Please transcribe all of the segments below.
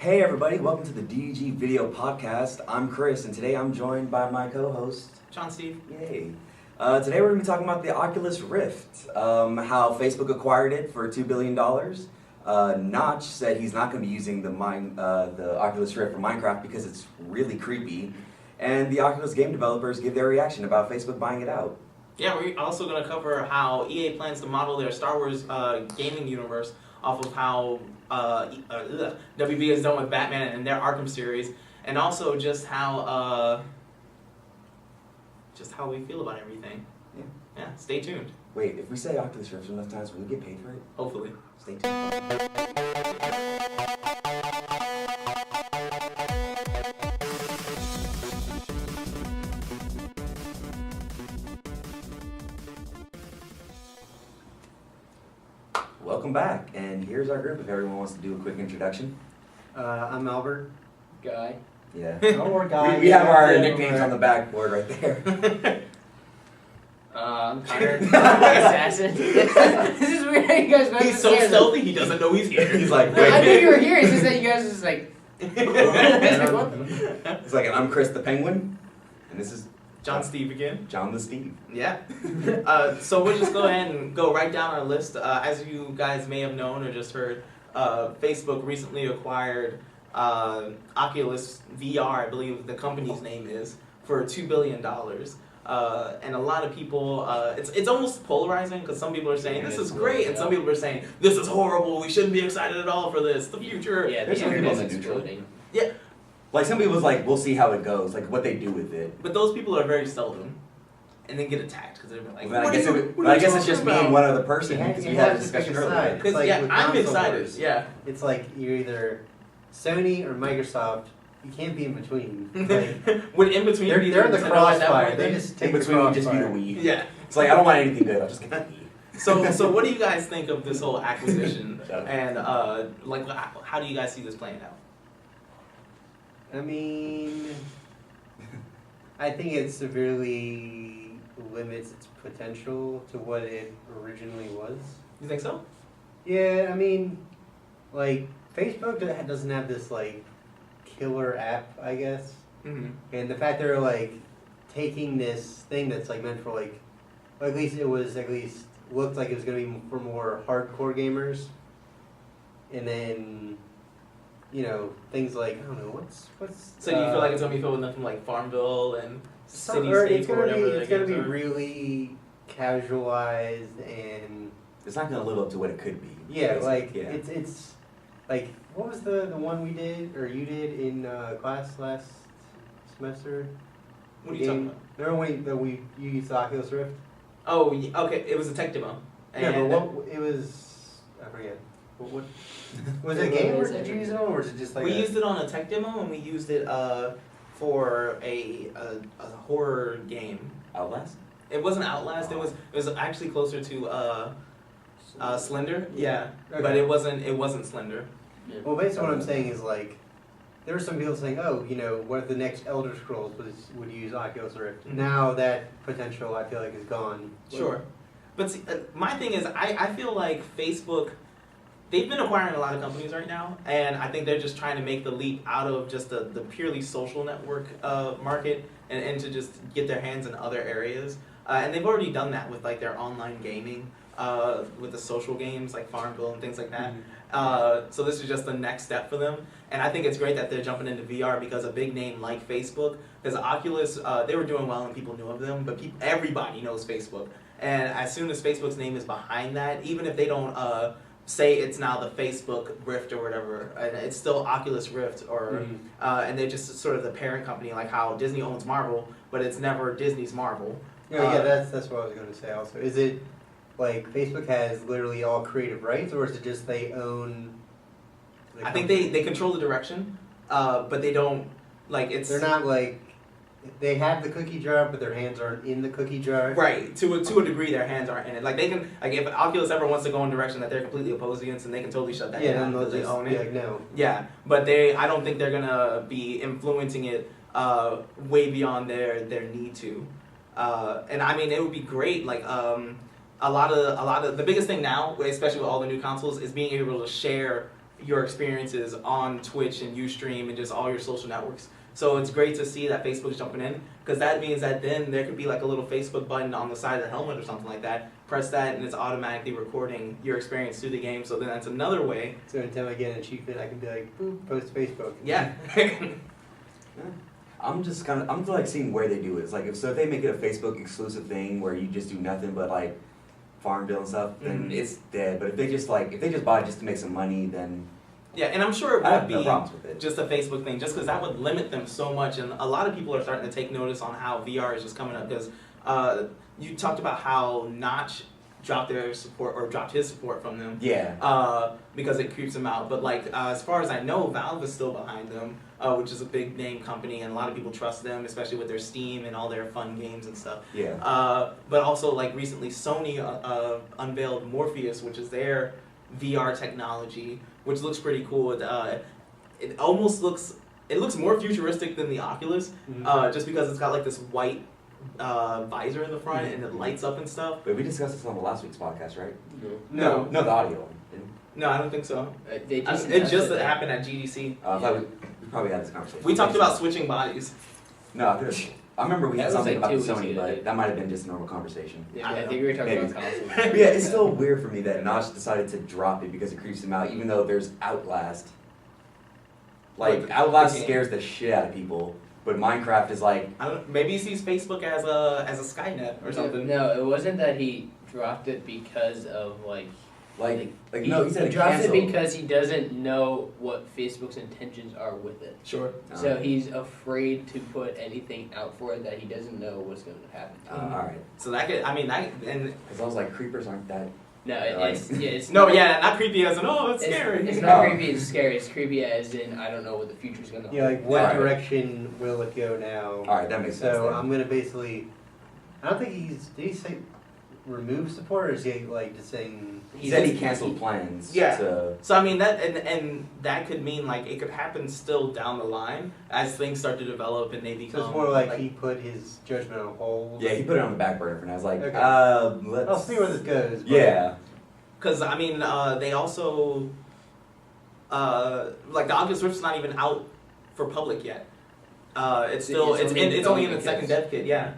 Hey everybody, welcome to the DDG video podcast. I'm Chris, and today I'm joined by my co-host, John Steve. Yay. Today we're going to be talking about the Oculus Rift, how Facebook acquired it for $2 billion. Notch said he's not going to be using the Oculus Rift for Minecraft because it's really creepy. And the Oculus game developers give their reaction about Facebook buying it out. Yeah, we're also going to cover how EA plans to model their Star Wars gaming universe off of how WB has done with Batman and their Arkham series, and also just how we feel about everything. Yeah, stay tuned. Wait, if we say Oculus Rift enough times, will we get paid for it? Hopefully. Stay tuned. Welcome back, and here's our group if everyone wants to do a quick introduction. I'm Albert. Guy. Yeah. No more guy. We have our nicknames on the backboard right there. I'm Connor. Assassin. This is weird how you guys know. He's so stealthy, he doesn't know he's here. He's like, I knew wait. you were here, it's just that you guys are just like... It's like, I'm Chris the Penguin, and this is John Steve again. John the Steve. Yeah. So we'll just go ahead and go right down our list. As you guys may have known or just heard, Facebook recently acquired Oculus VR, I believe the company's name is, for $2 billion. And a lot of people, it's almost polarizing because some people are saying this is great, and some people are saying this is horrible. We shouldn't be excited at all for this. The future. Yeah, There's the some people internet's on the neutral. exploding. Yeah. Like, some people's like, we'll see how it goes, like what they do with it. But those people are very seldom, and then get attacked because they're like, But what I guess it's just talking me and about? one other person You because have- we you had a have to pick discussion a earlier. side. Because Like yeah, with I'm console excited. wars. Yeah. It's like you're either Sony or Microsoft. You can't be in between. Like, Would in between be they're in the Nintendo at that crossfire. point, They then? just In take the between, would just be the crossfire. Wii. Yeah. It's like, I don't want anything good, I'll just get the Wii. So what do you guys think of this whole acquisition? Shut up. And like, how do you guys see this playing out? I mean, I think it severely limits its potential to what it originally was. You think so? Yeah, I mean, like, Facebook doesn't have this, like, killer app, I guess. Mm-hmm. And the fact they're, like, taking this thing that's, like, meant for, like, or at least looked like it was going to be for more hardcore gamers. And then, you know, things like, I don't know, what's... So do you feel like it's gonna be filled with nothing like Farmville and City or States or whatever? It's going to be games are? really casualized and... It's not going to live up to what it could be. Yeah, basically. like, Yeah. it's like, what was the one we did, or you did in class last semester? What are you talking about? Remember when you used the Oculus Rift? Oh, okay. It was a tech demo. Yeah, And but what, it was, I forget. What was it a game, or did you use it on, or was it just like we used it on a tech demo, and we used it for a horror game. Outlast? It wasn't Outlast. It was actually closer to Slender. Yeah, Okay. but it wasn't Slender. Well, basically what I'm saying is, like, there were some people saying, oh, you know, what if the next Elder Scrolls would use Oculus Rift? Mhm. Now that potential, I feel like, is gone. Sure. But see, my thing is, I feel like Facebook, they've been acquiring a lot of companies right now, and I think they're just trying to make the leap out of just the purely social network market and to just get their hands in other areas. And they've already done that with like their online gaming, with the social games like Farmville and things like that. So this is just the next step for them. And I think it's great that they're jumping into VR because a big name like Facebook, because Oculus, they were doing well and people knew of them, but everybody knows Facebook. And as soon as Facebook's name is behind that, even if they don't say it's now the Facebook Rift or whatever, and it's still Oculus Rift, or and they're just sort of the parent company, like how Disney owns Marvel, but it's never Disney's Marvel. Yeah, that's what I was going to say also. Is it, like, Facebook has literally all creative rights, or is it just they own... I think they control the direction, but they don't, like, it's... They're not, like... They have the cookie jar, but their hands aren't in the cookie jar. Right, to a degree, their hands aren't in it. Like, they can, like, if Oculus ever wants to go in a direction that they're completely opposed against, and they can totally shut that Yeah, down then they'll because they just own be it. like, no. Yeah, but I don't think they're gonna be influencing it way beyond their need to. And I mean, it would be great. Like, a lot of the biggest thing now, especially with all the new consoles, is being able to share your experiences on Twitch and Ustream and just all your social networks. So it's great to see that Facebook's jumping in, because that means that then there could be like a little Facebook button on the side of the helmet or something like that. Press that and it's automatically recording your experience through the game. So then that's another way. So anytime I get an achievement, I can be like, boop, post Facebook. Yeah. I'm like seeing where they do it. It's like if they make it a Facebook exclusive thing where you just do nothing but like Farmville and stuff, then it's dead. But if they just buy it just to make some money, then yeah, and I'm sure it I would have be no problems with it. just a Facebook thing, just because that would limit them so much. And a lot of people are starting to take notice on how VR is just coming up, because you talked about how Notch dropped their support, or dropped his support from them. Yeah. Because it creeps them out. But like as far as I know, Valve is still behind them, which is a big name company, and a lot of people trust them, especially with their Steam and all their fun games and stuff. Yeah. But also like recently, Sony unveiled Morpheus, which is their VR technology, which looks pretty cool. It almost looks more futuristic than the Oculus, just because it's got like this white visor in the front and it lights up and stuff. But we discussed this on the last week's podcast, right? No, the audio one. Didn't we? no, I don't think so. They just It just happened at GDC. I thought we probably had this conversation. We talked about switching bodies. No, I remember we had That was something like about 2 the weeks Sony, ago, but dude. that might have been just a normal conversation. Yeah, I I don't think we were talking Maybe. about consoles. But yeah, it's still weird for me that Notch decided to drop it because it creeps him out, even though there's Outlast. Like, Outlast scares the shit out of people, but Minecraft is like... I don't. Maybe he sees Facebook as a Skynet or something. No, it wasn't that he dropped it because of he he said dropped cancel. it because he doesn't know what Facebook's intentions are with it. Sure. So he's afraid to put anything out for it that he doesn't know what's going to happen to. Alright. So that could. I mean, that and Because I was like, creepers aren't that... No, Right. it's no, yeah, not creepy as in that's scary. It's not Oh. creepy. It's scary. It's creepy as in I don't know what the future's going to hold. Yeah, like what Alright. direction will it go now? Alright, that makes sense So then. I'm gonna basically, I don't think did he say remove support, or is he like just saying? He said he canceled plans Yeah. to... So I mean that and that could mean like it could happen still down the line as things start to develop and they become. So it's more like he put his judgment on hold. Yeah, he put it on the back burner for now. I was like, Okay. let's... I'll see where this goes. But Yeah. Because I mean they also like the Oculus Rift's not even out for public yet. It's still It's it's only in its because- second dev kit, yeah.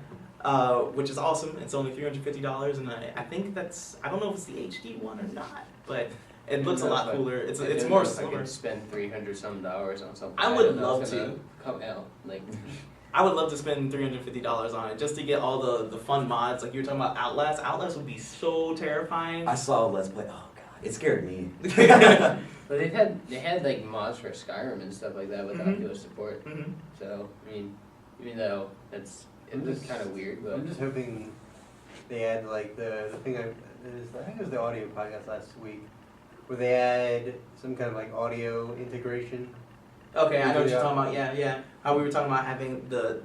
Which is awesome. It's only $350, and I think that's, I don't know if it's the HD one or not, but it looks a lot cooler. It's more I slimmer. could spend $300 some on something. I would don't know love if it's to. gonna come out like. I would love to spend $350 on it just to get all the fun mods. Like you were talking about Outlast. Outlast would be so terrifying. I saw a Let's Play. Oh, God. It scared me. But they had like mods for Skyrim and stuff like that with Mhm. Oculus support. Mhm. So I mean, even though it was kind of weird, but I'm just hoping they add like the thing I think it was the audio podcast last week, where they add some kind of like audio integration. Okay, I know what you're talking about. Yeah. How we were talking about having the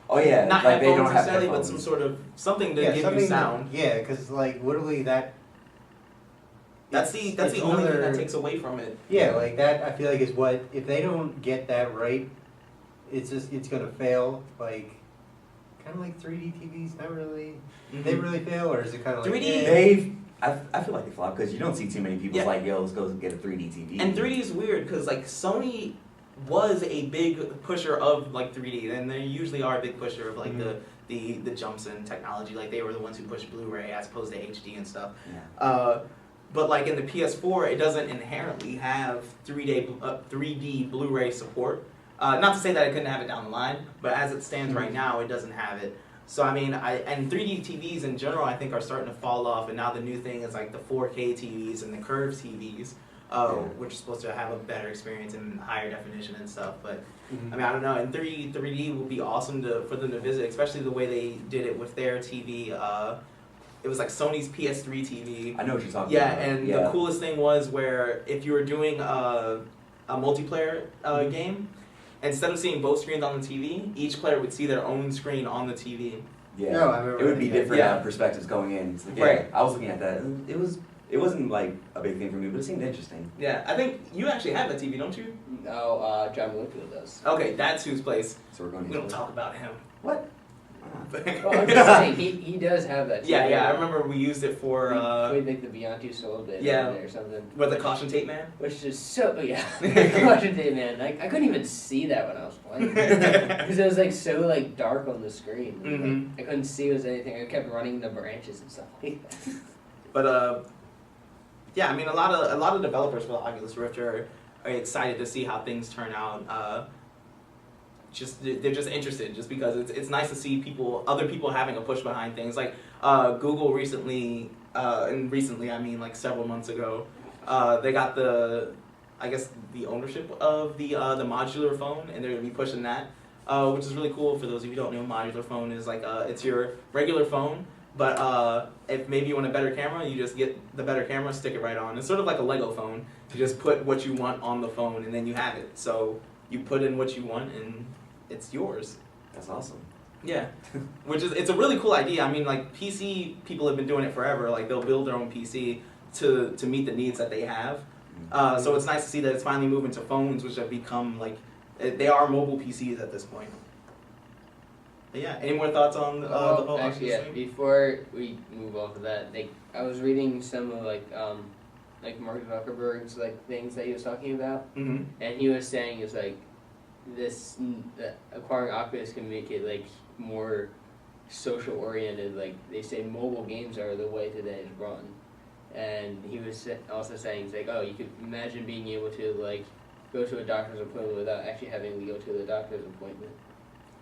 Oh, yeah. not like, they headphones don't have necessarily, but headphones. some sort of something to give you something sound. Yeah, because like literally that. That's the it's only thing that another- takes away from it. Yeah, like that. I feel like is what if they don't get that right, it's gonna fail. Like kind of like 3D TVs. Not really. They really fail, or is it kind of like 3D I feel like they flop because you don't see too many people Yeah. like, yo, let's go get a 3D TV. And 3D is weird because like Sony was a big pusher of like 3D, and they usually are a big pusher of like the jumps in technology. Like they were the ones who pushed Blu-ray as opposed to HD and stuff. Yeah. But like in the PS4, it doesn't inherently have 3D Blu-ray support. Not to say that it couldn't have it down the line, but as it stands right now, it doesn't have it. So I mean, and 3D TVs in general, I think are starting to fall off. And now the new thing is like the 4K TVs and the curved TVs, which are supposed to have a better experience and higher definition and stuff. But I mean, I don't know. And 3D would be awesome for them to visit, especially the way they did it with their TV. It was like Sony's PS3 TV. I know what you're talking Yeah, about. and the coolest thing was where if you were doing a multiplayer game, instead of seeing both screens on the TV, each player would see their own screen on the TV. Yeah. No, I remember it would be that. different Yeah. perspectives going in. So, Right. I was looking at that. And it wasn't like a big thing for me, but it seemed interesting. Yeah, I think you actually have a TV, don't you? no, John Winfield does. Okay, that's whose place. So we're going We to don't talk about him. What? Well, I'm just saying, he does have that. Yeah, too. yeah. I remember we used it for we like the Beyond Two Soul bit yeah, or something. with the caution tape man. Which is so caution tape man. Like I couldn't even see that when I was playing because it was like so like dark on the screen. Mhm. Like, I couldn't see it was anything. I kept running the branches and stuff like that. But yeah, I mean, a lot of developers for the Oculus Rift are excited to see how things turn out. They're just interested, just because it's nice to see other people having a push behind things. Like Google recently, and recently I mean like several months ago, they got the ownership of the modular phone, and they're gonna be pushing that, which is really cool. For those of you who don't know, modular phone is like it's your regular phone. But if maybe you want a better camera, you just get the better camera, stick it right on. It's sort of like a Lego phone. You just put what you want on the phone, and then you have it. So you put in what you want, and it's yours. That's awesome. Yeah, it's a really cool idea. I mean, like PC people have been doing it forever. Like they'll build their own PC to meet the needs that they have. So it's nice to see that it's finally moving to phones, which have become like they are mobile PCs at this point. But yeah, any more thoughts on the whole actually, yeah. thing? Before we move off of that, I was reading some of like Mark Zuckerberg's like things that he was talking about, Mm-hmm. and he was saying it's like acquiring Oculus can make it like more social oriented. Like they say, mobile games are the way today's run, and he was also saying it's like, oh, you could imagine being able to like go to a doctor's appointment without actually having to go to the doctor's appointment.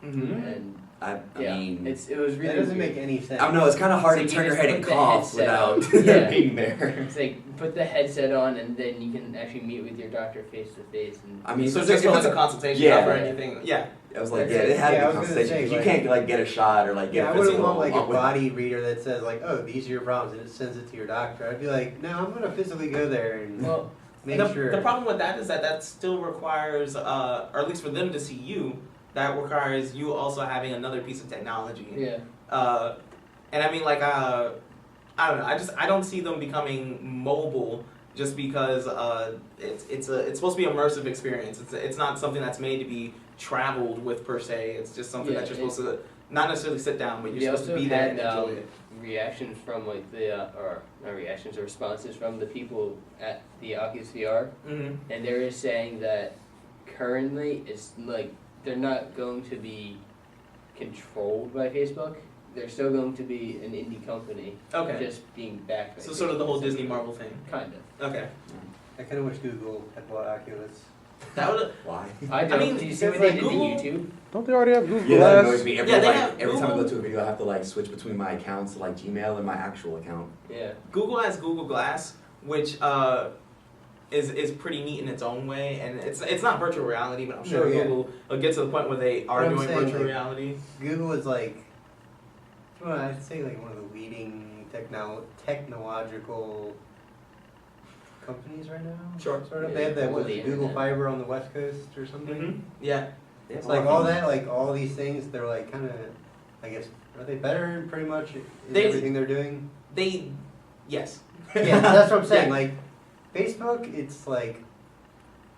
Mm-hmm. And I mean, it was really That doesn't weird. make any sense. I don't know. It's kind of hard So to you turn your just head and put the cough headset without on. Yeah. being there. It's like put the headset on and then you can actually meet with your doctor face to face. And I mean, So if just for it's like a consultation, yeah. not for anything. Yeah. I was like, yeah, it had Yeah, to I be was gonna consultation. say, 'Cause you like- can't like get a shot or like get Yeah, I a wouldn't physical. want like a with- body reader that says like, oh, these are your problems, and it sends it to your doctor. I'd be like, no, I'm gonna physically go there and well, make the, sure. the problem with that is that still requires, or at least for them to see you, that requires you also having another piece of technology. yeah. And I mean, like, I don't know. I don't see them becoming mobile just because it's supposed to be an immersive experience. It's not something that's made to be traveled with per se. It's just something that you're supposed to not necessarily sit down, but They you're supposed to also be there had and enjoy it. reactions from like or not reactions or responses from the people at the Oculus VR, Mm-hmm. and they were saying that currently it's like they're not going to be controlled by Facebook. They're still going to be an indie company, Okay. just being backed by So sort of the whole Facebook. Disney Marvel thing. Kind of. Okay. I kind of wish Google had bought Oculus. That would. Why? I don't. mean, Did you see what it's they like did Google- to YouTube? Don't they already have Google Yeah, that Glass? annoys me. Yeah, they have Every time I go Google- to a video, I have to like switch between my accounts, like Gmail and my actual account. Yeah. Google has Google Glass, which is pretty neat in its own way, and it's not virtual reality, but I'm sure No, yeah. Google will get to the point where they are But I'm doing saying, virtual like, reality. Google is like, well, I'd say like one of the leading technological companies right now. Sure. Sort of. Yeah, They have that over what, the Google internet. Fiber on the West Coast or something. Mm-hmm. Yeah. It's like all that, like all these things. They're like kind of, I guess, are they better pretty much in They- everything they're doing? Yes. Yeah, that's what I'm saying. Yeah. Like Facebook, it's like.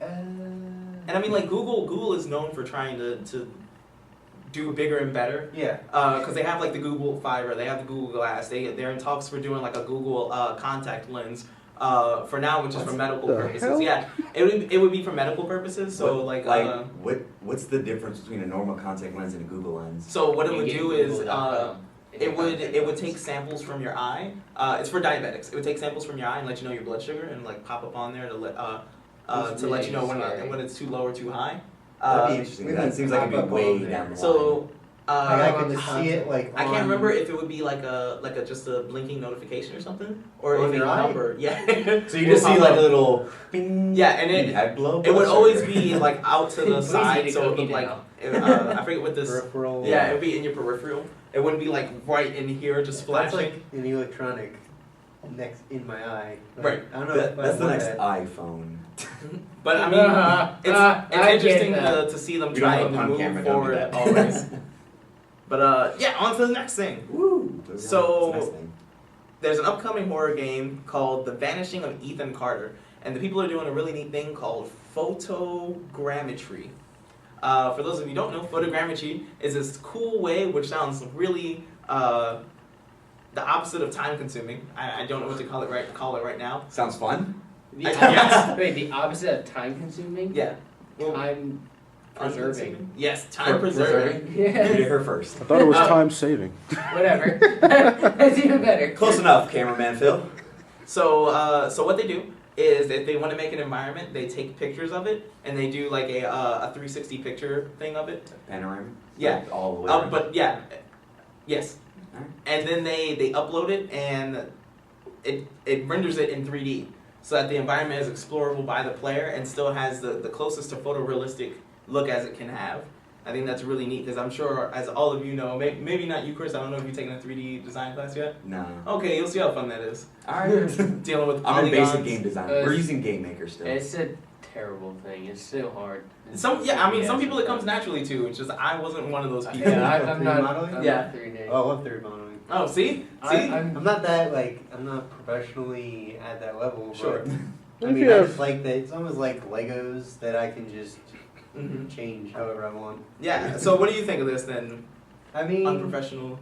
And I mean, like Google is known for trying to do bigger and better. Yeah. Because they have like the Google Fiber, they have the Google Glass. They're in talks for doing like a Google contact lens. For now, which is for medical the purposes. hell? Yeah, it would be for medical purposes. So what's the difference between a normal contact lens and a Google lens? so what it You would get do is Google.com in your contact it would lens. take samples from your eye. It's for diabetics. It would take samples from your eye and let you know your blood sugar and like pop up on there to let That's to let really you know scary. when it's too low or too high. That'd be interesting. we That can seems like it'd pop be up way on there. down the line. So Like I on could the see it like. I can't on- remember if it would be like a just a blinking notification or something, or On if a your eye? number. Yeah. So you just see like a little bing. Yeah, and you had low it would blood always sugar. be like out to the Please side, eat a so it cookie looked like now. I forget what this. peripheral. Yeah, it would be in your peripheral. It wouldn't be like right in here, just That's flashing. like an electronic next in my eye. Like, Right. I don't know. if I That's the want next that. iPhone. But I mean, it's I get interesting that. to see them We don't trying have to on move camera, don't do forward that. always. But yeah, on to the next thing. Woo! So- That's a nice thing. There's an upcoming horror game called The Vanishing of Ethan Carter, and the people are doing a really neat thing called photogrammetry. For those of you who don't know, photogrammetry is this cool way, which sounds really the opposite of time consuming. I don't know what to call it right now. Sounds fun. Yes. Wait, the opposite of time consuming? Yeah. Time preserving. Yes, time preserving. You Yeah. did her first. I thought it was time saving. Whatever. That's even better. Close enough, cameraman Phil. So what they do is if they want to make an environment, they take pictures of it and they do like a 360 picture thing of it. Panorama. Yeah. Like all the way. around. But yeah, yes. Alright. And then they upload it and it renders it in 3D so that the environment is explorable by the player and still has the closest to photorealistic look as it can have. I think that's really neat because I'm sure, as all of you know, maybe not you, Chris. I don't know if you've taken a 3D design class yet. No. Okay, you'll see how fun that is. Alright. Dealing with I'm in basic polygons. game design. Uh, We're using Game Maker still. It's a terrible thing. It's so hard. Some people it comes naturally to. It's just I wasn't one of those people. Yeah, I'm 3D not. modeling? I'm Yeah. not 3D. Oh, I love 3D modeling. Oh, see? I'm not that I'm not professionally at that level. Sure. But, I If mean, you I have- just like that. It's almost like Legos that I can just Mhm. change however I want. Yeah. So what do you think of this then? I mean, Unprofessional.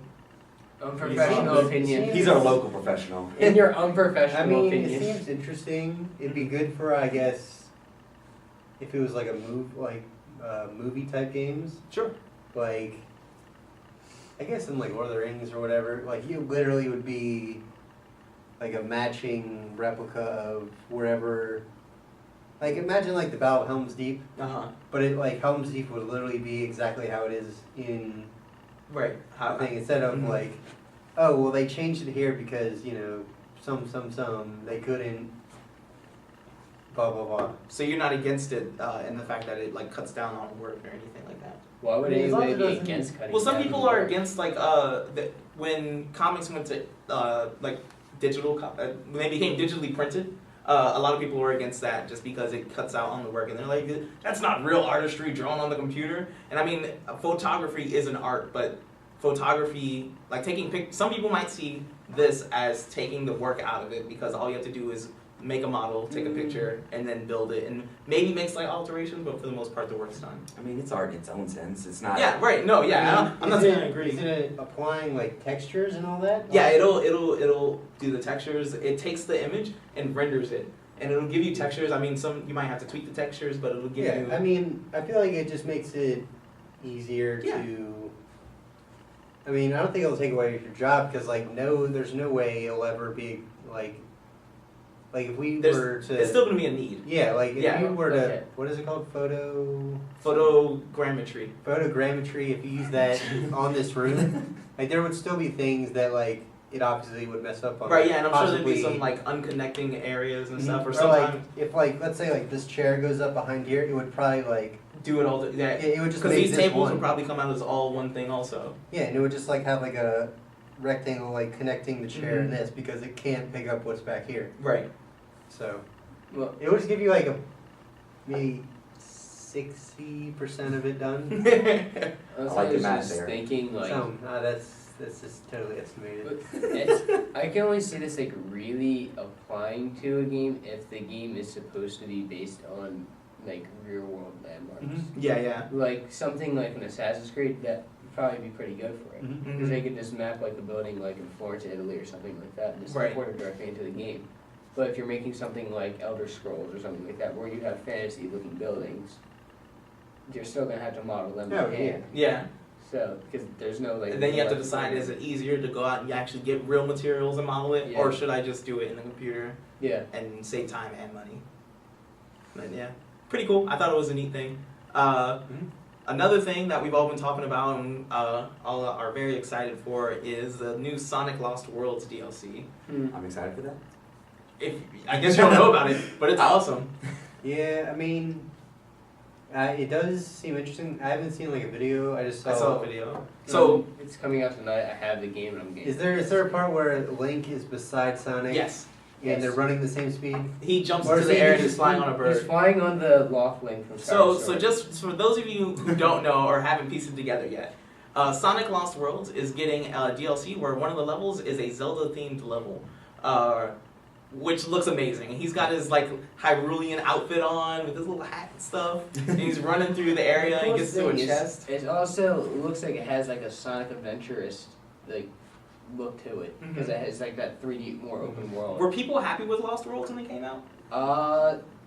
Unprofessional It opinion. seems- He's our local professional. In your I unprofessional mean, opinion. it seems interesting. It'd be good for, I guess, if it was like a movie type games. Sure. Like, I guess in like Lord of the Rings or whatever, like you literally would be like a matching replica of wherever. Like imagine like the Battle of Helm's Deep, but it like Helm's Deep would literally be exactly how it is in Right. the thing instead of Mhm. like, oh well they changed it here because some they couldn't. Blah blah blah. So you're not against it in the fact that it like cuts down on work or anything like that. Why would I mean, as long anybody as it be doesn't- against cutting Well, some down people the are work? against like when comics went to like digital, when they became digitally printed. A lot of people were against that just because it cuts out on the work, and they're like, that's not real artistry drawn on the computer. And I mean, photography is an art, but photography, like some people might see this as taking the work out of it because all you have to do is make a model, take a picture, and then build it, and maybe make slight alterations, but for the most part, the work's done. I mean, it's art in its own sense. It's not. Yeah, right. No, yeah, I'm not saying I agree. Isn't it applying like textures and all that? Yeah, it'll do the textures. It takes the image and renders it, and it'll give you textures. I mean, you might have to tweak the textures, but it'll give you. I mean, I feel like it just makes it easier Yeah. to. I mean, I don't think it'll take away your job because, there's no way it'll ever be like if we were to. It's still gonna be a need. Yeah, like if Yeah. you were to, Okay. what is it called? Photogrammetry. Photogrammetry. If you use that on this room, like there would still be things that like it obviously would mess up on. Right. Yeah, and I'm sure there'd be possibly- some like unconnecting areas and stuff, or Or sometimes like if let's say this chair goes up behind here, it would probably do it all. Yeah. it would just Because make these this tables one. would probably come out as all one thing also. Yeah, and it would just have like a rectangle connecting the chair and Mhm. this because it can't pick up what's back here. Right. So Well, it would just give you maybe 60% of it done. I was I like the just math there. thinking like. So that's just totally estimated. I can only see this really applying to a game if the game is supposed to be based on real world landmarks. Yeah. Yeah. Like something like an Assassin's Creed that would probably be pretty good for it. Mhm. Because they could just map a building in Florence, Italy or something like that and just Right. import it directly into the game. But if you're making something like Elder Scrolls or something like that where you have fantasy looking buildings, you're still gonna have to model them Oh, by hand. Yeah. So, because there's no And then you have to decide: is it easier to go out and actually get real materials and model it, Yeah. or should I just do it in the computer Yeah. and save time and money? But yeah, pretty cool. I thought it was a neat thing. Another thing that we've all been talking about and all are very excited for is the new Sonic Lost Worlds DLC. I'm excited for that. I guess you don't know about it, but it's awesome. Yeah, I mean, it does seem interesting. I haven't seen a video. I just saw. I saw a video. So it's coming out tonight. I have the game and I'm getting. Is there a part where Link is beside Sonic? yes, And they're running the same speed? he jumps Or into is the he air and just- he's flying on a bird. He's flying on the loft link from Star So Wars. just for those of you who don't know or haven't pieced it together yet, Sonic Lost Worlds is getting a DLC where one of the levels is a Zelda-themed level. which looks amazing. And he's got his like Hyrulean outfit on with his little hat and stuff. And he's running through the area and he gets to a chest. It also looks like it has like a Sonic Adventurist like look to it because it has like that 3D more open world. Were people happy with Lost Worlds when they came out?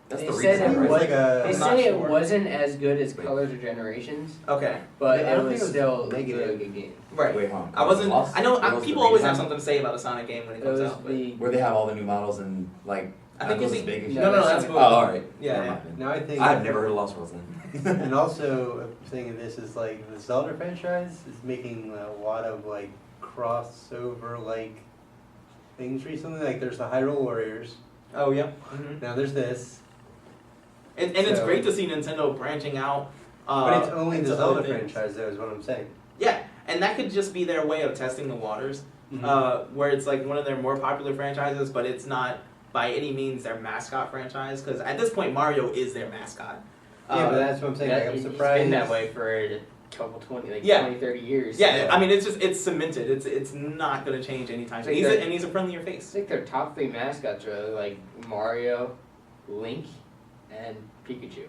That's They the said reason. it was like a. They I'm not say it sure. wasn't as good as Colors of Generations, Okay, but Yeah, I it don't was think it was still a negative. good game. right. Wait, hold on. I wasn't. Lost? I know What was the people always have reason? something to say about a Sonic game when it It comes was out. But the Where they have all the new models and like I think Knuckles it's is big and no, shit. no, that's Oh, cool. Oh, alright. Yeah, Never yeah. mind. Now I think. I've never heard of Lost Worlds then. And also, a thing of this is like the Zelda franchise is making a lot of like crossover like things recently. Like there's the Hyrule Warriors. Oh yeah. Mm-hmm. Now there's this, And it's So- great to see Nintendo branching out. but it's only the into Zelda other things. franchise, though, is what I'm saying. Yeah, and that could just be their way of testing the waters, where it's like one of their more popular franchises, but it's not by any means their mascot franchise. Because at this point, Mario is their mascot. Yeah, but that's what I'm saying. That- Like, I'm it's surprised. been that way for a couple 20 Yeah. 20, 30 years. yeah, I mean it's cemented. It's not gonna change anytime soon. Like And he's a friendlier I face. think their top 3 mascots are like Mario, Link, and Pikachu.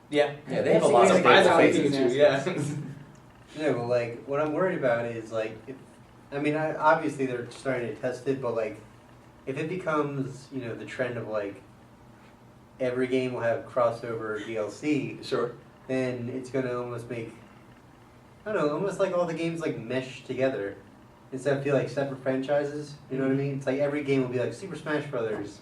Yeah. Yeah, they have a lot of Surprisingly, stable Pikachu. faces. Yeah. No, but like what I'm worried about is like, obviously they're starting to test it, but like, if it becomes the trend of like every game will have crossover DLC, Sure. then it's gonna almost make, I don't know, almost like all the games like mesh together instead of feel like separate franchises. You know what I mean? It's like every game will be like Super Smash Brothers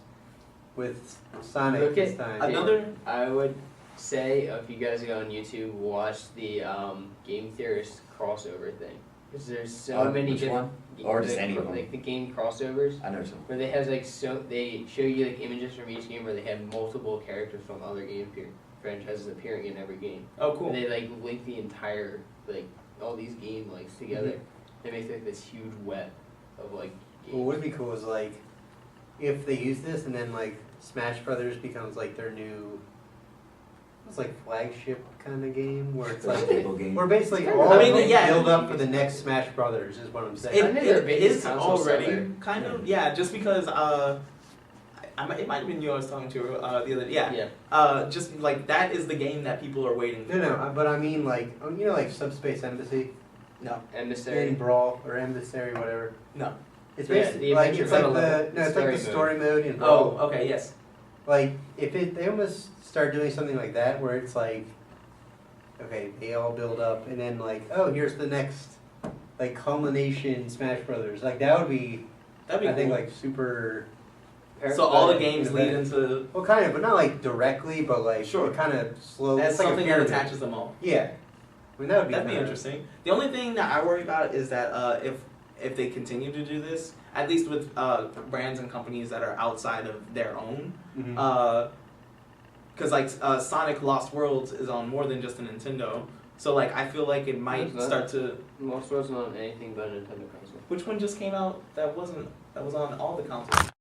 with Sonic Look this at time. Another. I would say if you guys go on YouTube, watch the Game Theorist crossover thing. Because there's so many which different one? Or just any of them? like the game crossovers. I know some. Where they have like they show you like images from each game where they have multiple characters from other game franchises appearing in every game. Oh, cool. And they like link the entire like all these game links together. They make like this huge web of like games. What would be cool is like if they use this and then like Smash Brothers becomes like their new, it's like flagship kind of game where it's like Stable game. we're basically I all mean, yeah. build up for the next Smash Brothers is what I'm saying. I think they're It biggest is console already seller. kind of just because it might have been you I was talking to the other Yeah. just like that is the game that people are waiting for. No, but I mean like like Subspace Embassy No. Emissary. in Brawl or Emissary whatever. No. It's Yeah, basically the like adventure it's like mode the level, no, it's like the story story mode in Brawl. Oh, okay, yes. Like if they almost start doing something like that where it's like, okay, they all build up and then like, oh, here's the next like culmination Smash Brothers. Like that would be, That'd be I cool. think like super. So all the games lead into Well, kind of, but not like directly, but like Sure. kind of slow. as It's like a something that pyramid. attaches them all. Yeah, I mean that would be. That'd be kinda- interesting. The only thing that I worry about is that if they continue to do this, at least with brands and companies that are outside of their own, Mhm. because like Sonic Lost Worlds is on more than just a Nintendo, so like I feel like it might It's not. start to. Most wasn't on anything but a Nintendo console. Which one just came out that was on all the consoles?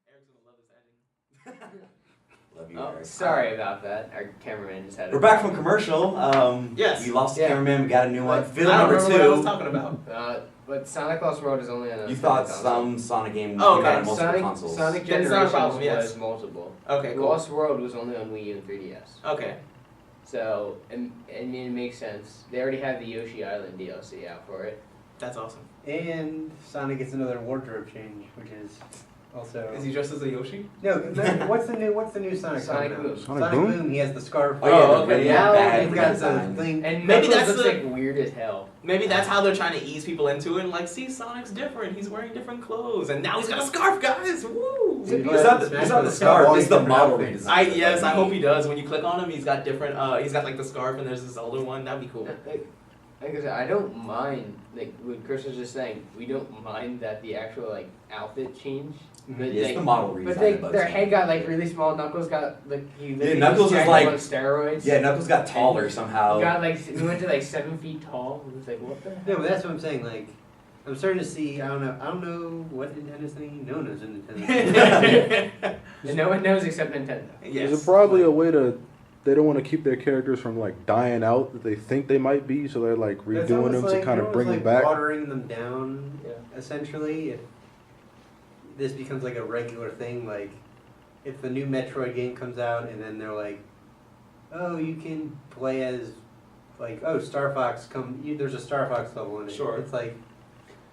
Eric's gonna love this editing. Love you, Oh, Eric. sorry about that. Our cameraman just had. We're back from commercial. Yes. We lost the Yeah. cameraman. We got a new one. Field I don't number remember what I was 2. talking about. But Sonic Lost World is only on a You Nintendo thought console. some Sonic game Oh, came out okay. on multiple Sonic consoles. Sonic Yeah, it's not a Generations problem, yes. was multiple. Okay, cool. Lost World was only on Wii U and 3DS. Okay. So, and I mean, it makes sense. They already have the Yoshi Island DLC out for it. That's awesome. And Sonic gets another wardrobe change, which is also. Is he dressed as a Yoshi? No, what's the new Sonic? Sonic coming out? Boom. Sonic Boom. He has the scarf. Oh, yeah, Oh, the okay, really yeah. bad He's got the design. thing. And Maybe Knuckles that's looks the- like weird as hell. Maybe that's how they're trying to ease people into it. And like, see, Sonic's different. He's wearing different clothes, and now he's got a scarf, guys. Woo! Dude, It's not the scarf, it's the model redesign. I hope he does. When you click on him, he's got different. He's got like the scarf, and there's this older one. That'd be cool. Like I said, I don't mind, like what Chris was just saying, we don't mind that the actual like outfit change. But It's like, the model redesign. but that bugs their me. head got like really small. Knuckles got like Knuckles is was like- on steroids. Yeah, Knuckles got taller He somehow. got like he went to like 7 feet tall. It was like what the? No, but that's what I'm saying. Like, I'm starting to see. I don't know what Nintendo's thinking. No one knows what Nintendo's thinking. And no one knows except Nintendo. Yes. Is it probably a way to they don't want to keep their characters from like dying out that they think they might be, so they're like That's redoing almost them like, to kind you're of bring them almost, back. watering them down, Yeah. essentially. If this becomes like a regular thing, like if the new Metroid game comes out and then they're like, oh, you can play as, like, oh, Star Fox, there's a Star Fox level in it. Sure. It's like,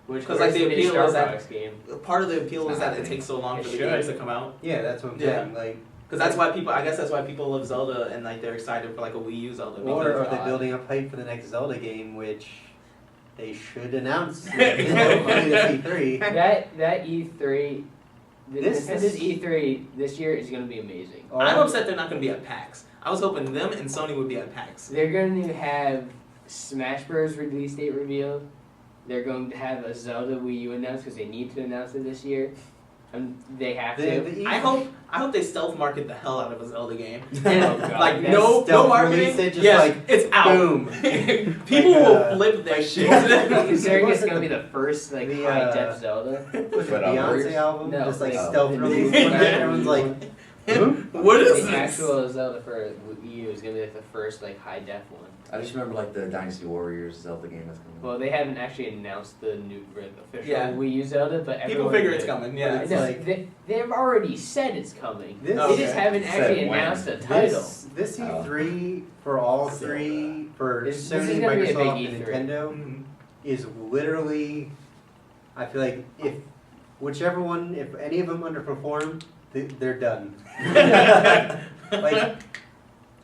Because like the appeal Star is that Fox game. part of the appeal It's is not that it happening. takes so long It for the should. games to come out. yeah, that's what I'm Yeah. saying. Like, Because that's why people, I guess that's why people love Zelda and like they're excited for like a Wii U Zelda. or because, are they building up hype for the next Zelda game, which they should announce hopefully this E3. That E3, This Nintendo's is- E3 this year is going to be amazing. I'm upset they're not going to be at PAX. I was hoping them and Sony would be at PAX. They're going to have Smash Bros. Release date revealed. They're going to have a Zelda Wii U announced because they need to announce it this year. They have to. The I hope they stealth market the hell out of a Zelda game. Oh, God. Like That's no stealth marketing. release it, just yes, like, it's out. boom. People Like, will flip their shit. Considering it's going to be the first like The, high def Zelda. Was it But, Beyonce album? no, Just like like, stealth the release. new- One night, everyone's like, What is The this? actual Zelda for Wii U is going to be like the first like high def one. I just remember like the Dynasty Warriors Zelda game that's coming. Well, they haven't actually announced the new official Yeah. Wii U Zelda, but People everyone figure did. it's coming. Yeah. It's No, like- they've already said it's coming. This- They just Okay. haven't Said actually when. announced a title. This E3 for all three, for This Sony, is gonna be a big Microsoft, and E3. Nintendo, Mhm. is literally, I feel like if if any of them underperform, they're done. Like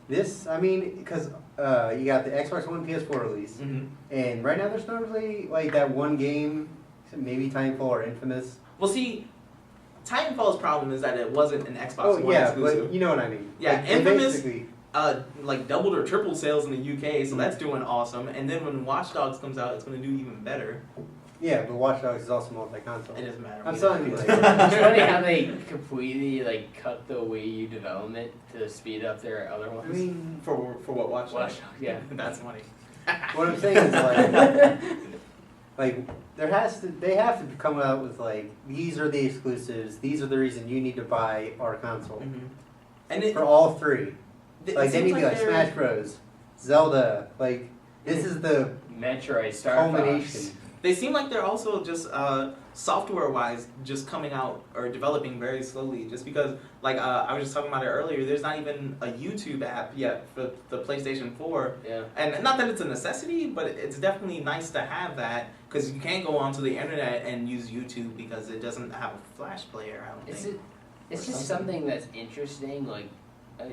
this, I mean, because you got the Xbox One, PS4 release, Mhm. and right now there's not really like that one game, maybe Titanfall or Infamous. Well, see, Titanfall's problem is that it wasn't an Xbox Oh One yeah, exclusive. but you know what I mean. Yeah, Like, they Infamous- basically- Like doubled or tripled sales in the UK, so that's doing awesome. And then when Watch Dogs comes out, it's going to do even better. Yeah, but Watch Dogs is also multi-console. It doesn't matter. I'm We telling know. you, It's funny how they completely like cut the Wii U development to speed up their other I ones. mean, for what Watch Watch Dogs? Dogs, yeah. That's funny. what I'm saying is like they have to come out with like, these are the exclusives, these are the reason you need to buy our console. Mhm. And it, For all three. it Like, they seems need to be like they're- Smash Bros, Zelda, like, this is the Metroid, Star culmination. Fox. They seem like they're also just software-wise just coming out or developing very slowly. Just because, like I was just talking about it earlier, there's not even a YouTube app yet for the PlayStation 4. Yeah. And not that it's a necessity, but it's definitely nice to have that because you can't go onto the internet and use YouTube because it doesn't have a Flash player. I don't It's think. it's Or just something. something that's interesting. Like,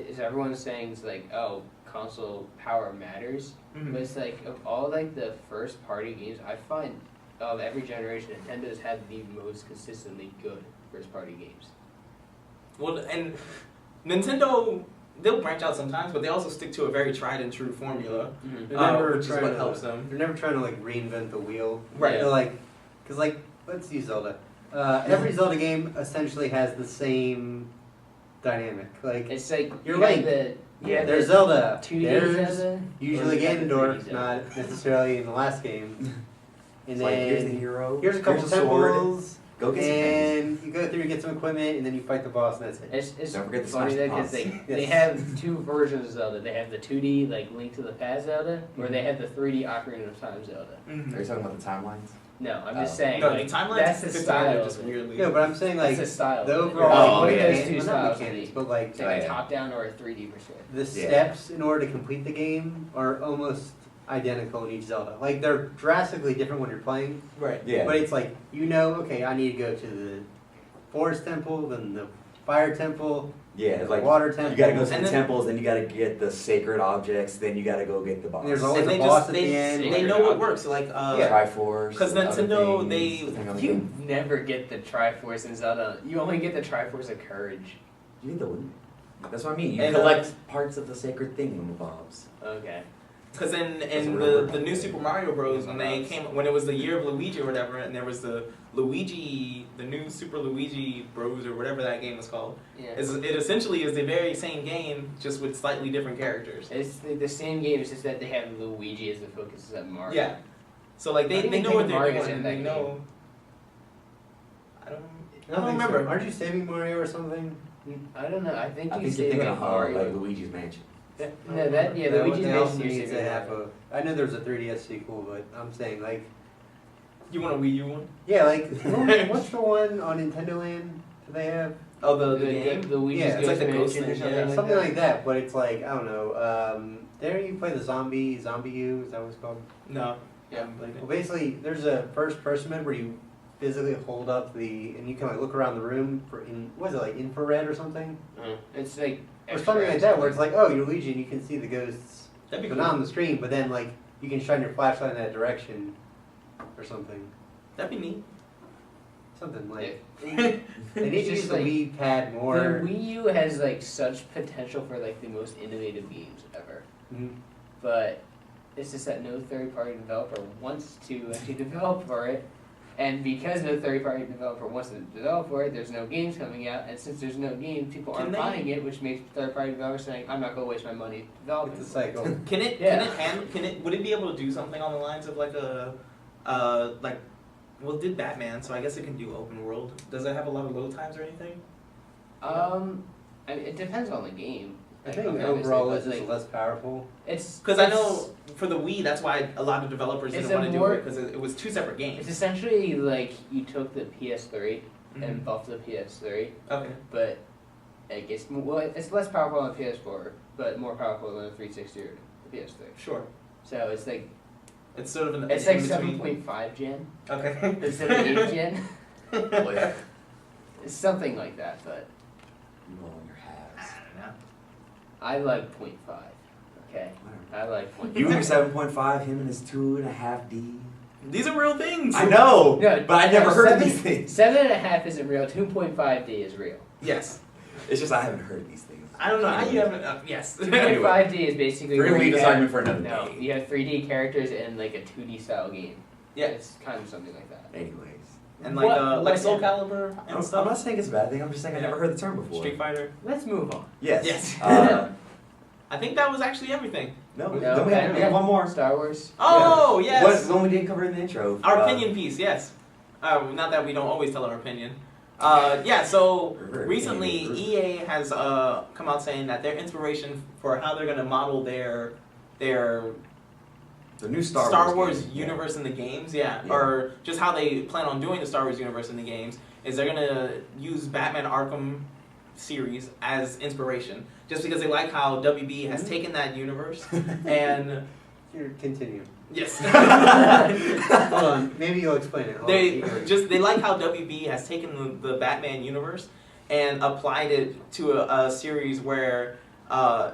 is everyone saying it's like, oh, console power matters? Mhm. But it's like of all like the first party games, I find of every generation, Nintendo's had the most consistently good first party games. Well, and Nintendo, they'll branch out sometimes, but they also stick to a very tried and true formula, They're never which is trying what to- helps them. They're never trying to like reinvent the wheel. Right. They're like, cause like, let's use Zelda. Every Zelda game essentially has the same dynamic. Like, It's like You're you have Link. the yeah, there's Zelda. 2D There's Zelda. usually Or is it the Ganondorf, 3D Zelda? not necessarily in the last game. And It's like, here's the then hero. here's a couple here's a sword. temples, Go get some things. and you go through and get some equipment, and then you fight the boss, and that's it. It's Don't forget to funny smash the though because boss. they Yes. have two versions of Zelda. They have the 2D like Link to the Past Zelda, or they have the 3D Ocarina of Time Zelda. Mhm. Are you talking about the timelines? No, I'm just Oh. saying No, like the timelines that's the fit style. together of just it. weirdly. No, but I'm saying like That's the style. the of it. overall Oh, Only yeah. those two well, not styles. mechanics, but like It's like Oh, a yeah. top down or a 3D per se. the Yeah. steps in order to complete the game are almost identical in each Zelda. Like they're drastically different when you're playing, Right. Yeah. but it's like, you know, okay, I need to go to the forest temple, then the fire temple, Yeah, it's the like water temple. you gotta go to And the then- temples, then you gotta get the sacred objects, then you gotta go get the boss. And there's always And a they boss just at the end. they know what works. Like Triforce. Because and other Nintendo, things, they- depending on the You game. never get the Triforce in Zelda. You only get the Triforce of Courage. You need the one. That's what I mean. You And, collect parts of the sacred thing, Bobs. Okay. Because in Doesn't the remember. new Super Mario Bros. When they Yes. came, when it was the year of Luigi or whatever, and there was the new Super Luigi Bros. Or whatever that game was called. Yeah. It essentially is the very same game, just with slightly different characters. It's the same game. It's just that they have Luigi as the focus instead of Mario. Yeah. So like I they don't know even what think they're Mario's doing. in And that they game. know. I don't I don't think remember. so. Aren't you saving Mario or something? I don't know. I think I you think say you're thinking like of Mario. like Luigi's Mansion. No, that yeah, That Luigi's they also Mansion needs used to to be have that. a. I know there's a 3DS sequel, but I'm saying like, You want a Wii U one? yeah, like what's the one on Nintendo Land? Do they have Oh, the game. The Luigi's Yeah, it's like the ghost Mansion or thing, something yeah. like something that. like that? But it's like I don't know. There you play the zombie U. Is that what it's called? No. Yeah, I'm like Well, basically, there's a first-person mode where you physically hold up and you can like look around the room what is it, like infrared or something? It's like Or something like that, where it's like, oh, you're Luigi and you can see the ghosts, That'd be but cool. not on the screen, but then like you can shine your flashlight in that direction or something. That'd be neat. Something like Yeah. they need to Just use the like- Wii pad The more. Wii U has like such potential for like the most innovative games ever, Mhm. but it's just that no third-party developer wants to actually develop for it, and because no third-party developer wants to develop for it, there's no games coming out, and since there's no games, people Can aren't they- buying it, which makes third-party developers saying, "I'm not going to waste my money developing." It's a cycle. Can it? Yeah. Would it be able to do something on the lines of like like? Well, it did Batman, so I guess it can do open world. Does it have a lot of load times or anything? I mean, it depends on the game. I think obviously, overall but, it's just less powerful. it's Because I know for the Wii, that's why a lot of developers It's didn't want a to do more- it because it was two separate games. it's essentially like you took the PS3 Mhm. and buffed the PS3, Okay. but like it's less powerful on the PS4, but more powerful than the 360 or the PS3. Sure. So it's like It's sort of an it's in like between. 7.5 gen Okay. instead of 8 gen. Boy, It's something like that, but you roll on your halves. I like 0.5. Okay, I like 0.5. You and your 7.5, him and his 2.5D. These are real things. I know, No, but I never heard of 7 these things. 7.5 isn't real. 2.5D is real. Yes. It's just I haven't heard of these things. I don't know how you haven't. Yes. 2.5D is basically We're gonna where leave you this have, argument for another no, day. you have 3D characters in like a 2D style game. Yeah. It's kind of something like that. Anyways. And like What- like what- Soul Calibur and I'm stuff. not saying it's a bad thing, I'm just saying I Yeah. never heard the term before. Street Fighter. Let's move on. Yes. Yes. Uh, I think that was actually everything. no, No, don't we have one more. Star Wars. Oh yes. One we didn't cover in the intro. Our opinion piece. Yes. Not that we don't always tell our opinion. Yeah. So recently, EA has come out saying that their inspiration for how they're going to model their The new Star Wars game. universe in the games, Yeah. or just how they plan on doing the Star Wars universe in the games, is they're gonna use Batman Arkham series as inspiration, just because they like how WB has taken that universe and Here, continue. yes, Hold on, maybe you'll explain it. Hold on. they like how WB has taken the Batman universe and applied it to a series where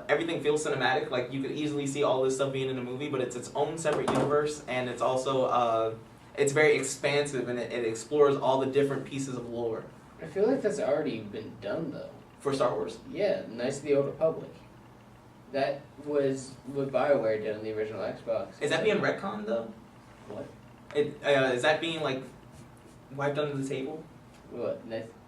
everything feels cinematic. Like you could easily see all this stuff being in a movie, but it's its own separate universe, and it's also it's very expansive and it explores all the different pieces of lore I feel like that's already been done though. for Star Wars. Yeah, Knights of the Old Republic. That was what BioWare did on the original Xbox. Is that being retconned though? What? Is that being like wiped under the table? What?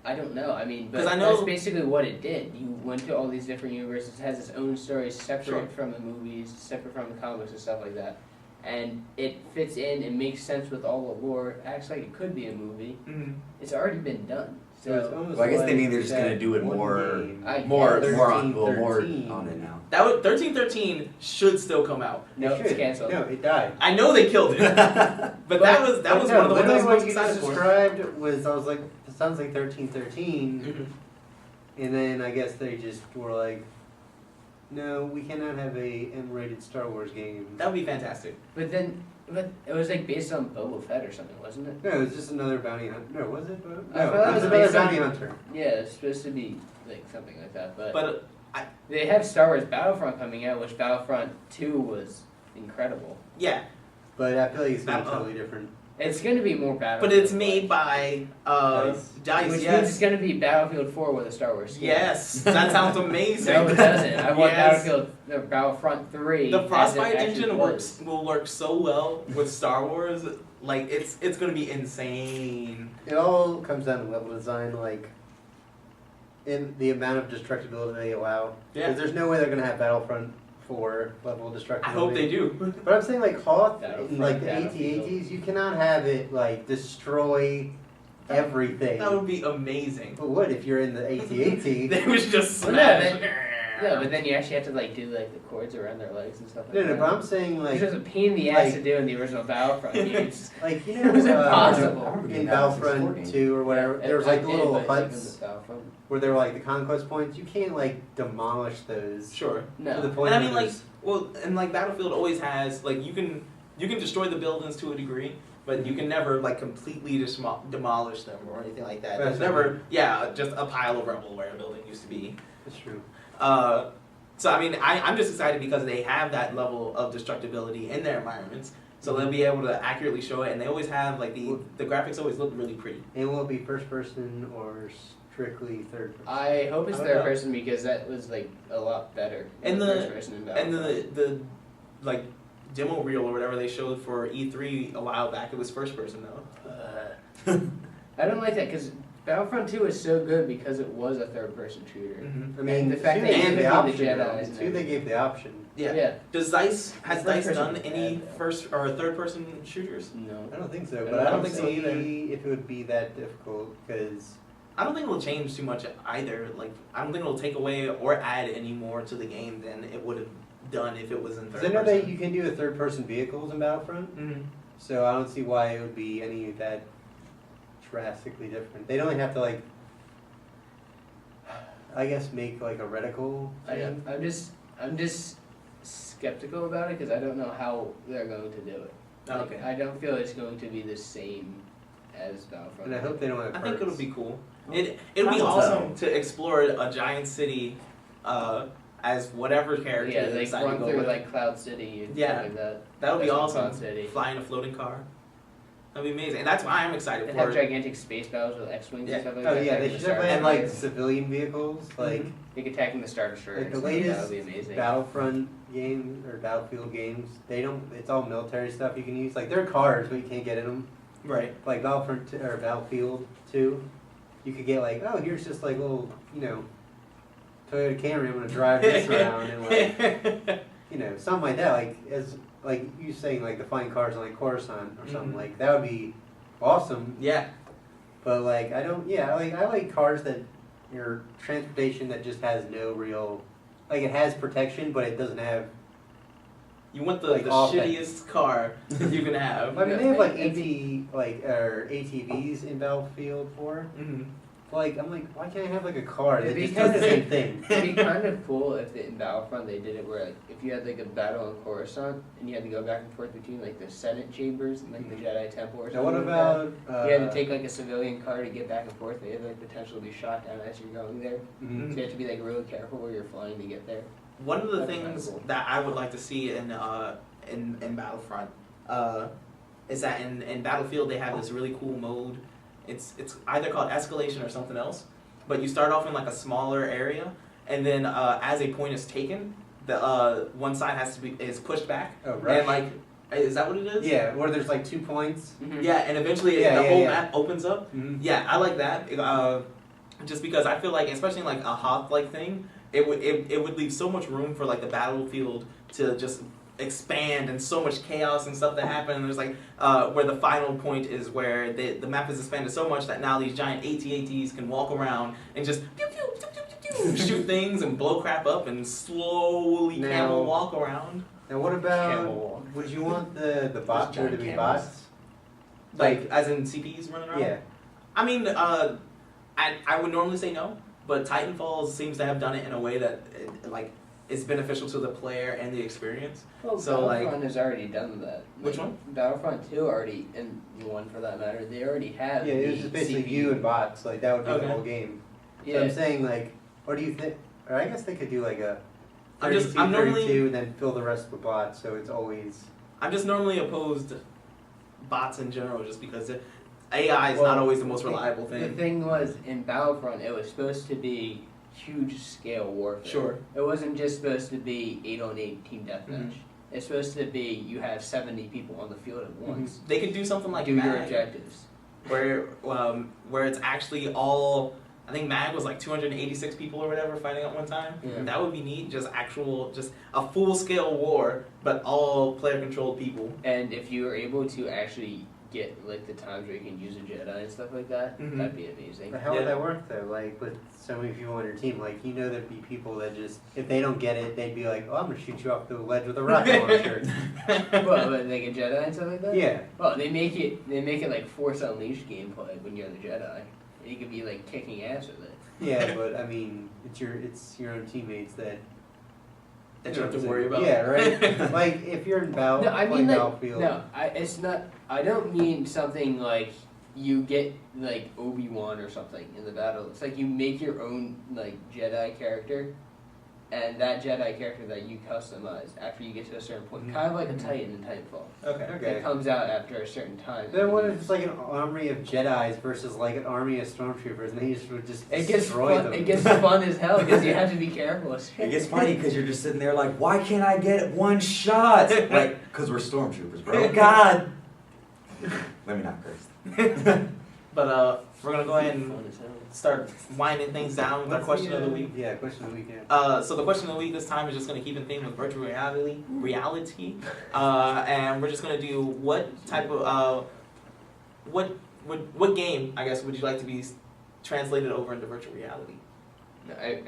I don't know. I mean, but 'Cause I know- that's basically what it did. You went to all these different universes. It has its own stories, separate Sure. from the movies, separate from the comics and stuff like that. And it fits in. It makes sense with all the lore. It acts like it could be a movie. Mm-hmm. It's already been done. So it's So almost Well, I guess they like mean they're just gonna that do it one more- game. I More guess. on it now. That would 1313 should still come out. No, It it's should. canceled. No, it died. I know they killed it, but that was But one no, of the ones I literally was what most you excited just for. described was, I was like, it sounds like 1313, Mhm. and then I guess they just were like, no, we cannot have a M-rated Star Wars game. That would be fantastic. But it was like based on Boba Fett or something, wasn't it? No, it was just another bounty hunter. No, was it? I No, thought it it was was another based on- bounty hunter. Yeah, it's supposed to be like something like that. But They have Star Wars Battlefront coming out, which Battlefront 2 was incredible. yeah, But I feel like it's going to be Uh-oh. totally different. It's going to be more but Battlefield. it's made by Dice. Dice. Which means Yes, it's going to be Battlefield 4 with a Star Wars skin. yes, that sounds amazing. No, it doesn't. I want Yes. Battlefront 3. The as Frostbite it actually engine was. will work so well with Star Wars. Like it's gonna be insane. It all comes down to level design, like, in the amount of destructibility they allow. Yeah. Because there's no way they're going to have Battlefront 4 level destructibility. I hope they do. But I'm saying, like, Hoth, Battlefront, in, like, the Battlefield. AT-ATs, you cannot have it, like, destroy everything. That would be amazing. But what if you're in the AT-AT? They was just Well, smash. no, Yeah, but then you actually have to like do like the cords around their legs and stuff like No, that. but I'm saying Which like, was a pain in the ass like- to do in the original Battlefront games. like you It was know, impossible. I remember in getting that since Battlefront 14. 2 or whatever, there was like the little but even huts with Battlefront. where they were like the conquest points. You can't like demolish those Sure. to the No. point And I where mean, like, there's- well, and like Battlefield always has like you can destroy the buildings to a degree, but you can never like completely demolish them or anything like that. There's That's never, yeah, just a pile of rubble where a building used to be. That's true. So I mean, I'm just excited because they have that level of destructibility in their environments, so they'll be able to accurately show it, and they always have like the graphics always look really pretty. And will it be first person or strictly third person? I hope it's I don't third know. person because that was like a lot better And than the- first person in And Battlefront. the like demo reel or whatever they showed for E3 a while back, it was first person though. I don't like that because Battlefront 2 was so good because it was a third person shooter. I mean, the fact two that they you gave could the be option. the though. Jedis and Two they everything. gave the option. Yeah. Does Dice has It's Dice first done person any bad, though. first or third person shooters? No. I don't think so, I but don't I don't think so either. see if it would be that difficult because I don't think it'll change too much either. Like I don't think it'll take away or add any more to the game than it would have done if it was in third I know person. that you can do a third person vehicles in Battlefront, Mhm. so I don't see why it would be any of that drastically different. They'd only have to like, I guess, make like a reticle thing. I'm just skeptical about it because I don't know how they're going to do it. Like, Okay. I don't feel it's going to be the same as Battlefront. And I hope they don't have I think perks. it'll be cool. It'll be Time will awesome tell. to explore a giant city as whatever character Yeah, they like decide to run go through with. like Cloud City and Yeah. stuff like that. That would be That's awesome. Cloud City. Fly in a floating car. That'd be amazing, and that's why I'm excited And for have it. gigantic space battles with X-wings Yeah. and stuff like Oh that. yeah, they attacking should the definitely have And, like like- civilian vehicles, like Like attacking the Star Destroyer. Like and the stuff, latest that would be amazing. Battlefront game or Battlefield games. They don't. It's all military stuff you can use. Like they're cars, but you can't get in them. Right. Like Battlefront or Battlefield 2, you could get like, oh, here's just like little, Toyota Camry. I'm gonna drive this around and like, something like that. Like as like you saying like the flying cars on like Coruscant or something Mhm. like that would be awesome. Yeah. But like I don't. Yeah, I like cars that your transportation that just has no real. Like it has protection, but it doesn't have. You want the, Like the offense. shittiest car you can have. I mean, Yeah, they have like it'd be- ATVs in Battlefield 4. Mhm. Like, I'm like, why can't I have like a car that It'd be just does the kinda- same thing? It'd be kind of cool if in Battlefront they did it where like, if you had like a battle in Coruscant and you had to go back and forth between like the Senate chambers and like the Jedi Temple or something. Now, what like about? that. You had to take like a civilian car to get back and forth. They had like potential to be shot down as you're going there. Mhm. So you have to be like really careful where you're flying to get there. One of the That's things kinda cool. that I would like to see in Battlefront is that in Battlefield they have this really cool mode. It's either called escalation or something else. But you start off in like a smaller area, and then as a point is taken, the one side is pushed back, Oh, rush. and like, is that what it is? Yeah, where there's like 2 points. Yeah, and eventually Yeah, the yeah, whole yeah. map opens up. Mhm. Yeah, I like that. Just because I feel like, especially in like a Hoth like thing, it would leave so much room for like the battlefield to just expand and so much chaos and stuff that happen. And there's like where the final point is where the map is expanded so much that now these giant AT-ATs can walk around and just pew, pew, pew, pew, pew, pew, shoot things and blow crap up and slowly Now- camel walk around. Now, what about? Camel. Would you want the bot there to giant be camels. bots? Like as in CPs running around? Yeah. I mean, I would normally say no, but Titanfall seems to have done it in a way that is beneficial to the player and the experience. Well, So, like- Battlefront has already done that. Which Like, one? Battlefront 2 already, and 1 for that matter, they already have Yeah, it the was just basically CPU. you and bots. Like that would be Okay. the whole game. So Yeah, I'm saying like, what do you think? Or I guess they could do like a I'm 32, just- I'm normally- 32, and then fill the rest with bots. So it's always. I'm just normally opposed to bots in general, just because AI is not Well, always the most reliable the thing. thing was, in Battlefront, it was supposed to be huge scale warfare. Sure. It wasn't just supposed to be 8-on-8 team deathmatch. Mhm. It's supposed to be you have 70 people on the field at once. They could do something like Do your Mag, objectives. where it's actually all. I think Mag was like 286 people or whatever fighting at one time. Yeah. That would be neat. Just a full scale war, but all player controlled people. And if you were able to actually get like the times where you can use a Jedi and stuff like that, Mhm. that'd be amazing. But how Yeah. would that work though? Like with so many people on your team, like there'd be people that just if they don't get it, they'd be like, "Oh, I'm gonna shoot you off the ledge with a rocket launcher." Well, but like a Jedi and stuff like that. Yeah. Well, they make it like Force Unleashed gameplay when you're the Jedi. You could be like kicking ass with it. Yeah, but I mean, it's your own teammates that That you don't have to worry about. Yeah, right. Like if you're in battle, No, I mean playing like Battlefield. no, it's not. I don't mean something like you get like Obi-Wan or something in the battle. It's like you make your own like Jedi character, and that Jedi character that you customize after you get to a certain point, kind of like a Titan in Titanfall. Okay. It comes out after a certain time. Then what if it's like an army of Jedis versus like an army of stormtroopers, and they just would just It gets destroy fun. them? It gets fun as hell because you have to be careful. It gets funny because you're just sitting there like, why can't I get one shot? Like, because we're stormtroopers, bro. God. Let me not curse. But we're gonna go ahead and Fun as hell. start winding things down with our What's question the, of the week. Yeah, question of the week. Yeah. So the question of the week this time is just going to keep in theme with virtual reality, and we're just going to do what type of what game I guess would you like to be translated over into virtual reality?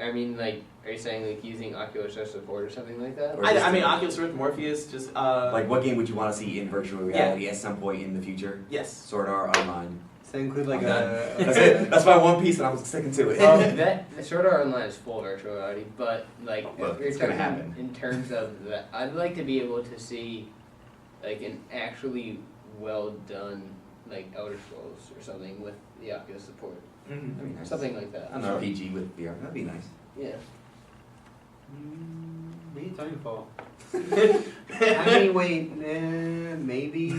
I mean, like, are you saying like using Oculus as support or something like that? Or I just mean a- Oculus Rift, Morpheus, just Like, what game would you want to see in virtual reality at some point in the future? yes. Sword Art Online. Does that include like I'm a? That's it. That's my one piece, and I'm sticking to it. That the Sword Art Online is full virtual reality, but like Well, if you're it's gonna talking happen. in terms of that, I'd like to be able to see like an actually well done like Elder Scrolls or something with the Oculus support, Mhm. That'd be nice. something like that. An RPG with VR. That'd be nice. Yeah. Maybe Titanfall. I mean, wait, maybe.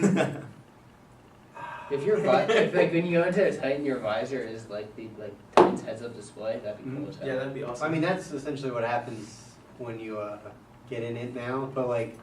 If your if like when you go into a Titan, your visor is like the Titan's heads-up display. That'd be cool as hell. Yeah, that'd be awesome. I mean, that's essentially what happens when you get in it now. But like,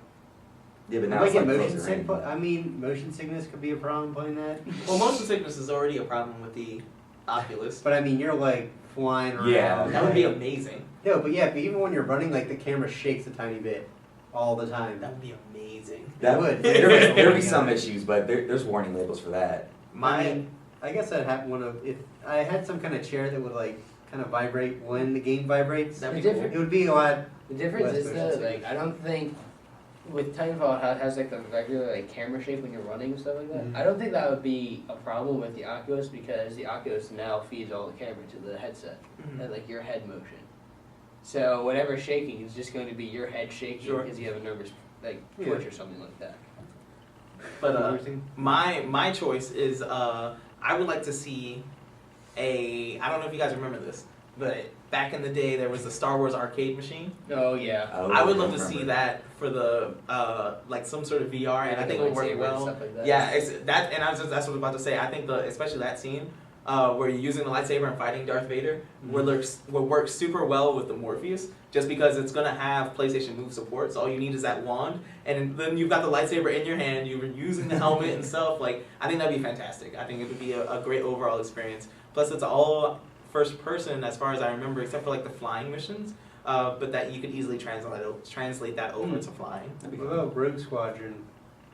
Yeah, but now like it's like motion closer in. sickness. I mean, motion sickness could be a problem playing that. well, motion sickness is already a problem with the Oculus. But I mean, you're like flying around. Yeah, That would be amazing. No, but yeah, but even when you're running, like the camera shakes a tiny bit all the time. That would be amazing. That would. There'd be some issues, but there's warning labels for that. I mean, I guess I'd have one of if I had some kind of chair that would like kind of vibrate when the game vibrates. That'd be The cool. It would be a lot. The difference Less is motion though, sickness. like I don't think with Titanfall how it has like the regular like camera shape when you're running and stuff like that. Mhm. I don't think that would be a problem with the Oculus because the Oculus now feeds all the camera to the headset Mhm. and like your head motion. So whatever's shaking is just going to be your head shaking Sure. because you have a nervous like Yeah. twitch or something like that. But Everything. my choice is I would like to see I don't know if you guys remember this, but back in the day there was the Star Wars arcade machine. Oh yeah. I would love to see that for the like some sort of VR, and I think it would work Lightsaber and well. stuff like that. Yeah, it's that, and that's what I was about to say. I think especially that scene where you're using the lightsaber and fighting Darth Vader would work super well with the Morpheus, just because it's gonna have PlayStation Move support. So all you need is that wand, and then you've got the lightsaber in your hand. You're using the helmet and stuff. Like, I think that'd be fantastic. I think it would be a great overall experience. Plus, it's all first person as far as I remember, except for like the flying missions. But that you could easily translate that over to flying. That'd be What cool. about Rogue Squadron?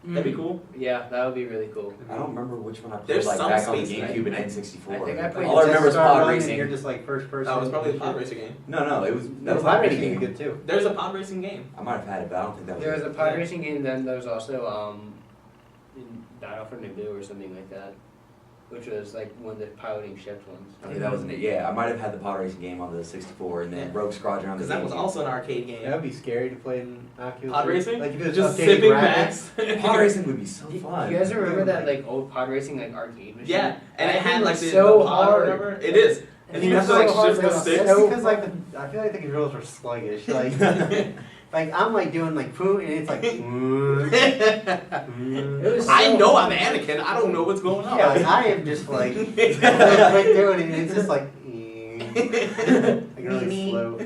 That'd be cool. Yeah, that would be really cool. I don't remember which one I played There's like some back on the space GameCube and I N64. think I played All I remember is Start pod running and racing. You're just like first person. That was probably the pod racing game. No, it was No, pod racing is good too. There's a pod racing game. I might have had it, but I don't think that was. There was it. a pod Yeah. racing game, then there was also in Battle for Naboo or something like that, which was like one of the piloting ships ones. Okay, that wasn't it. Yeah, I might have had the pod racing game on the 64, and then Yeah. Rogue Squadron on the Because that was GameCube. also an arcade game. That would be scary to play in Oculus. Pod racing? Like if it was Just updating sipping graphics. backs. Pod racing would be so You fun. guys remember that like old pod racing like arcade machine? Yeah, and it That had thing like was the so pod or hard. whatever. It is. And you have to like shift the sticks. That's because like I feel like the controls are sluggish. Like like I'm like doing like poo and it's like. It was I so know hard. I'm Anakin. I don't know what's going on. Yeah, like, I am just like doing it and it's just like. Like really slow.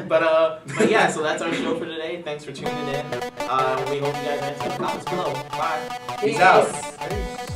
but yeah, so that's our show for today. Thanks for tuning in. We hope you guys answer the comments below. Bye. Peace out. Peace.